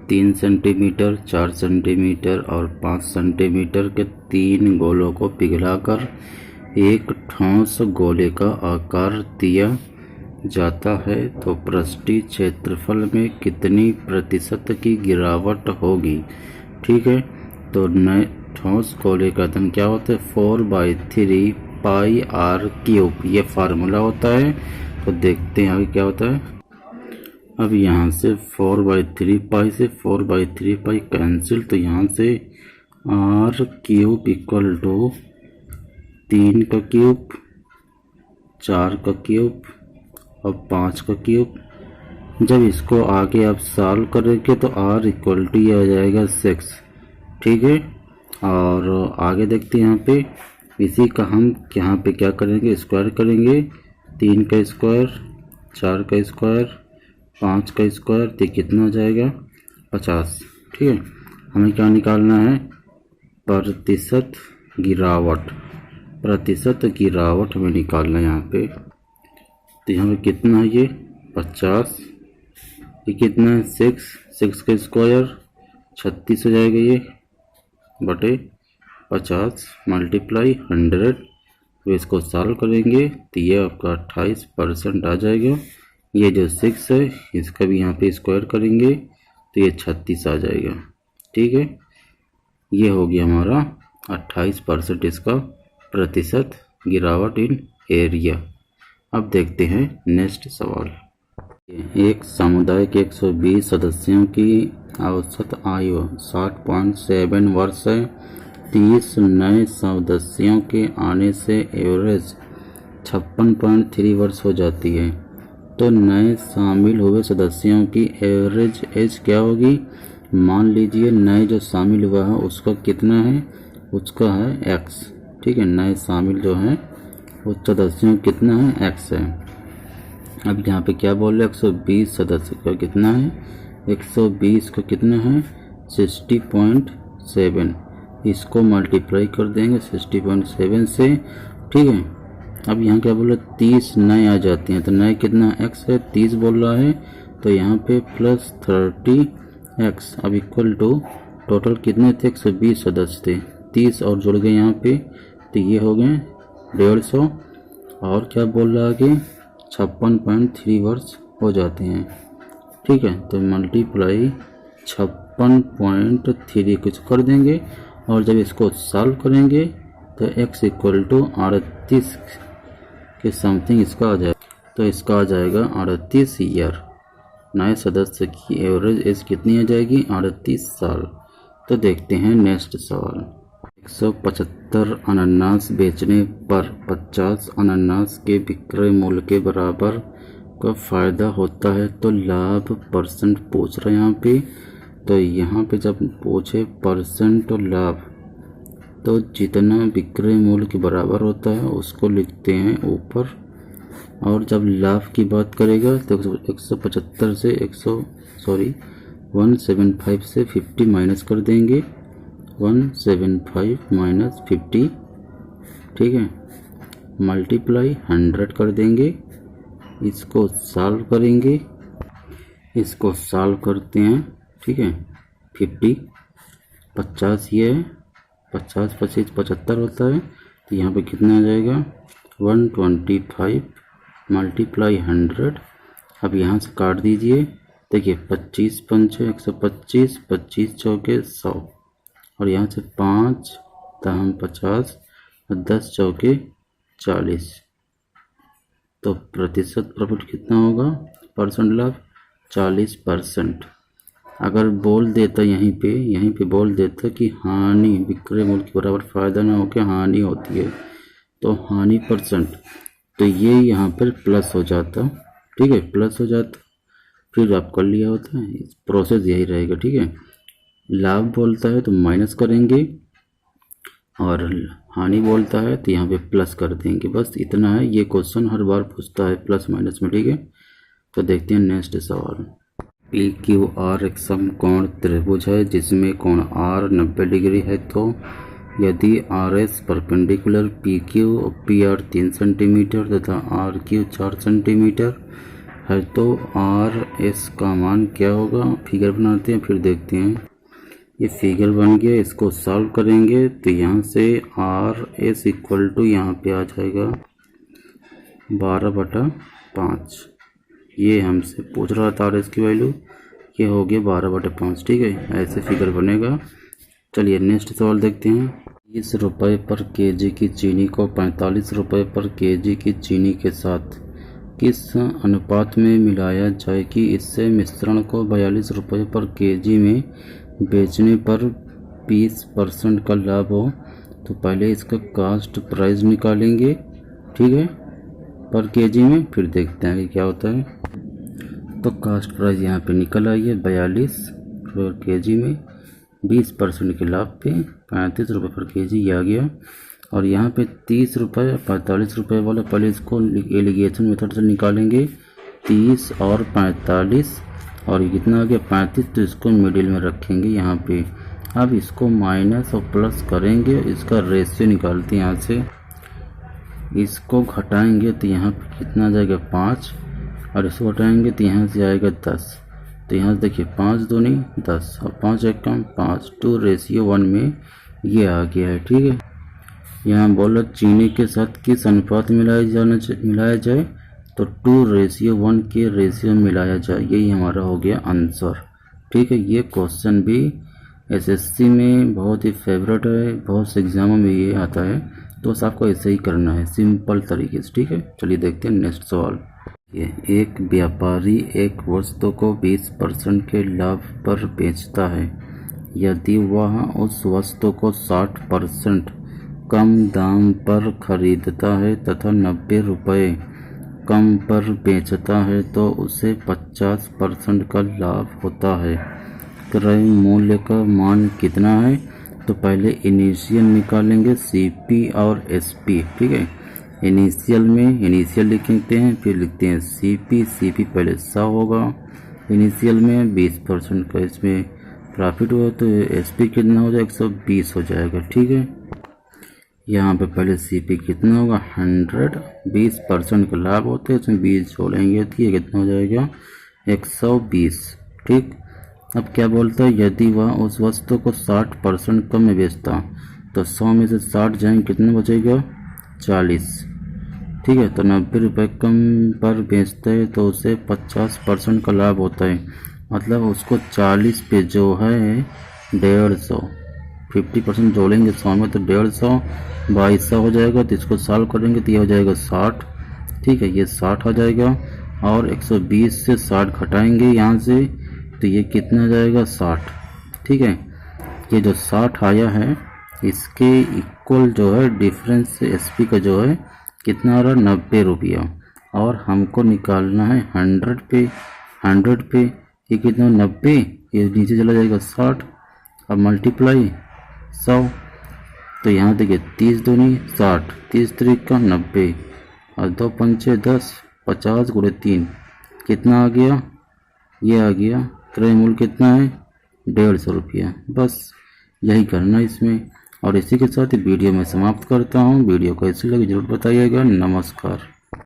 3 centimetre, 4 centimetre और 5 centimetre के 3 गोलों को पिघलाकर एक ठोस गोले का आकार दिया जाता है तो पृष्ठीय क्षेत्रफल में कितनी प्रतिशत की गिरावट होगी। ठीक है, तो नए ठोस गोले का आयतन क्या होता है 4/3 पाई आर क्यूब, ये फार्मूला होता है। तो देखते हैं आगे क्या होता है। अब यहाँ से 4/3 पाई से 4/3 पाई कैंसिल, तो यहाँ से आर क्यूब इक्वल टू 3 का क्यूब, 4 का क्यूब और 5 का क्यूब। जब इसको आगे आप सॉल्व करेंगे तो आर इक्वल टू ये आ जाएगा 6। ठीक है, और आगे देखते हैं यहाँ पे इसी का हम यहाँ पे क्या करेंगे स्क्वायर करेंगे। 3 का स्क्वायर, 4 का स्क्वायर, 5 का स्क्वायर, तो कितना हो जाएगा 50। ठीक है, हमें क्या निकालना है प्रतिशत गिरावट, प्रतिशत गिरावट हमें निकालना है यहाँ पे। तो यहाँ पे कितना है ये 50, ये कितना है 6 का स्क्वायर 36 हो जाएगा ये बटे 50 मल्टीप्लाई 100। तो इसको सॉल्व करेंगे तो ये आपका 28% आ जाएगा। ये जो 6 है इसका भी यहाँ पे स्क्वायर करेंगे तो ये 36 आ जाएगा। ठीक है, ये हो गया हमारा 28% इसका प्रतिशत गिरावट इन एरिया। अब देखते हैं नेक्स्ट सवाल। एक समुदाय के 120 सदस्यों की औसत आयु 60.7 वर्ष है। 30 नए सदस्यों के आने से एवरेज 56.3 वर्ष हो जाती है। तो नए शामिल हुए सदस्यों की एवरेज एज क्या होगी। मान लीजिए नए जो शामिल हुआ है उसका कितना है, उसका है x। ठीक है, नए शामिल जो हैं उस सदस्यों कितना है x है। अब यहाँ पे क्या बोल रहे 120 सदस्य का कितना है, 120 का कितना है 60.7, इसको मल्टीप्लाई कर देंगे 60.7 से। ठीक है, अब यहाँ क्या बोल रहे 30 नए आ जाते हैं, तो नए कितना x है 30 बोल रहा है, तो यहाँ पे प्लस 30x। अब इक्वल टू टोटल कितने थे 120 सदस्य थे, 30 और जुड़ गए यहाँ पे तो ये हो गए 150। और क्या बोल रहा है कि 56.3 वर्ष हो जाते हैं। ठीक है, तो मल्टीप्लाई 56.3 कुछ कर देंगे और जब इसको सॉल्व करेंगे तो x इक्वल टू 38 के समथिंग इसका आ जाएगा। तो इसका आ जाएगा 38 ईयर। नए सदस्य की एवरेज एज कितनी आ जाएगी 38 साल। तो देखते हैं नेक्स्ट सवाल। 175 अनानास बेचने पर 50 अनानास के विक्रय मूल्य के बराबर का फ़ायदा होता है तो लाभ परसेंट पूछ रहे हैं यहाँ पे। तो यहाँ पे जब पूछे परसेंट और लाभ, तो जितना विक्रय मूल्य के बराबर होता है उसको लिखते हैं ऊपर, और जब लाभ की बात करेगा तो 175 से 175 से 50 माइनस कर देंगे, 175 माइनस 50। ठीक है, मल्टीप्लाई 100 कर देंगे, इसको सॉल्व करेंगे, इसको सॉल्व करते हैं। ठीक है, 50 50 ये है, 50 25 75 होता है, तो यहाँ पे कितना आ जाएगा 125 मल्टीप्लाई 100। अब यहाँ से काट दीजिए, देखिए 25 पंचे 125, 25 चौके 100 और यहाँ से 5 दाम 50 और 10 चौके 40। तो प्रतिशत प्रॉफिट कितना होगा परसेंट लाभ 40%। अगर बोल देता यहीं पे बोल देता कि हानि विक्रय मूल्य के बराबर फ़ायदा ना होकर हानि होती है, तो हानि परसेंट, तो ये यहाँ पर प्लस हो जाता। ठीक है, प्लस हो जाता, फिर आप कर लिया होता है, प्रोसेस यही रहेगा। ठीक है, लाभ बोलता है तो माइनस करेंगे और हानि बोलता है तो यहाँ पे प्लस कर देंगे, बस इतना है। ये क्वेश्चन हर बार पूछता है प्लस माइनस में। ठीक है, तो देखते हैं नेक्स्ट सवाल। पी क्यू आर एक समकोण त्रिभुज है जिसमें कोण आर 90 डिग्री है। तो यदि R S perpendicular P Q और पी आर 3 सेंटीमीटर तथा आर क्यू 4 सेंटीमीटर है तो आर एस का मान क्या होगा। फिगर बनाते हैं फिर देखते हैं। ये फिगर बन गया, इसको सॉल्व करेंगे तो यहाँ से आर एस इक्वल टू यहाँ पे आ जाएगा 12/5। ये हमसे पूछ रहा था आर एस की वैल्यू, ये हो गया 12/5। ठीक है, ऐसे फिगर बनेगा। चलिए नेक्स्ट सवाल देखते हैं। 30 रुपये पर केजी की चीनी को 45 रुपये पर केजी की चीनी के साथ किस अनुपात में मिलाया जाए कि इससे मिश्रण को 42 रुपये पर केजी में बेचने पर 20% का लाभ हो। तो पहले इसका कास्ट प्राइस निकालेंगे, ठीक है, पर केजी में, फिर देखते हैं कि क्या होता है। तो कास्ट प्राइस यहाँ पे निकल आई है 42 रुपये पर केजी में, 20% के लाभ पे 35 रुपये पर केजी ये आ गया। और यहाँ पे 30 रुपये 45 रुपये वाला, पहले इसको एलिगेशन मेथड से निकालेंगे। 30 और 45 और ये कितना आ गया 35, तो इसको मिडिल में रखेंगे यहाँ पे। अब इसको माइनस और प्लस करेंगे, इसका रेशियो निकालते हैं यहाँ से। इसको घटाएंगे तो यहाँ पे कितना आ जाएगा 5, और इसको घटाएंगे तो यहाँ से आएगा 10। तो यहाँ से देखिए 5 दूनी 10 और 5 एक कम 5, 2:1 में ये आ गया है। ठीक है, यहाँ बोला चीनी के साथ किस अनुपात में मिलाया जाए, तो 2:1 के रेशियो मिलाया जाए, यही हमारा हो गया आंसर। ठीक है, ये क्वेश्चन भी एसएससी में बहुत ही फेवरेट है, बहुत से एग्जामों में ये आता है, तो आपको ऐसे ही करना है सिंपल तरीके से। ठीक है, चलिए देखते हैं नेक्स्ट सवाल। ये एक व्यापारी एक वस्तु को 20% के लाभ पर बेचता है। यदि वह उस वस्तु को 60% कम दाम पर खरीदता है तथा 90 रुपये कम पर बेचता है तो उसे 50% का लाभ होता है। क्रय मूल्य का मान कितना है, तो पहले इनिशियल निकालेंगे सीपी और एसपी। ठीक है, इनिशियल में इनिशियल लिखते हैं, फिर लिखते हैं सीपी। सीपी पहले 100 होगा, इनिशियल में 20% का इसमें प्रॉफिट हुआ तो एसपी कितना हो जाएगा 120 हो जाएगा। ठीक है, यहाँ पे पहले सीपी कितना होगा 100, 20% का लाभ होता है, इसमें 20 जोड़ेंगे तो ये कितना हो जाएगा 120। ठीक, अब क्या बोलता है, यदि वह उस वस्तु को 60% कम में बेचता तो 100 में से 60 जाएंगे, कितना बचेगा 40। ठीक है, तो 90 रुपये कम पर बेचता है तो उसे 50% का लाभ होता है, मतलब उसको 40 पे जो है 150, 50% जोड़ेंगे 100 में तो 150, 2200 हो जाएगा। तो इसको सॉल्व करेंगे तो ये हो जाएगा 60। ठीक है, ये 60 हो जाएगा और 120 से 60 घटाएंगे यहाँ से तो ये कितना आ जाएगा 60। ठीक है, ये जो 60 आया है इसके इक्वल जो है डिफरेंस एसपी का जो है कितना आ रहा है 90 रुपया, और हमको निकालना है 100 पे। 100 पे ये कितना 90, ये नीचे चला जाएगा 60, अब मल्टीप्लाई 100। तो यहाँ देखिए 30 दूनी 60, 30 त्रिका 90 और 2 पंचे 10, 50 गुणे 3 कितना आ गया, ये आ गया। क्रय मूल्य कितना है 150 रुपया। बस यही करना है इसमें, और इसी के साथ वीडियो में समाप्त करता हूँ। वीडियो कैसी लगी जरूर बताइएगा। नमस्कार।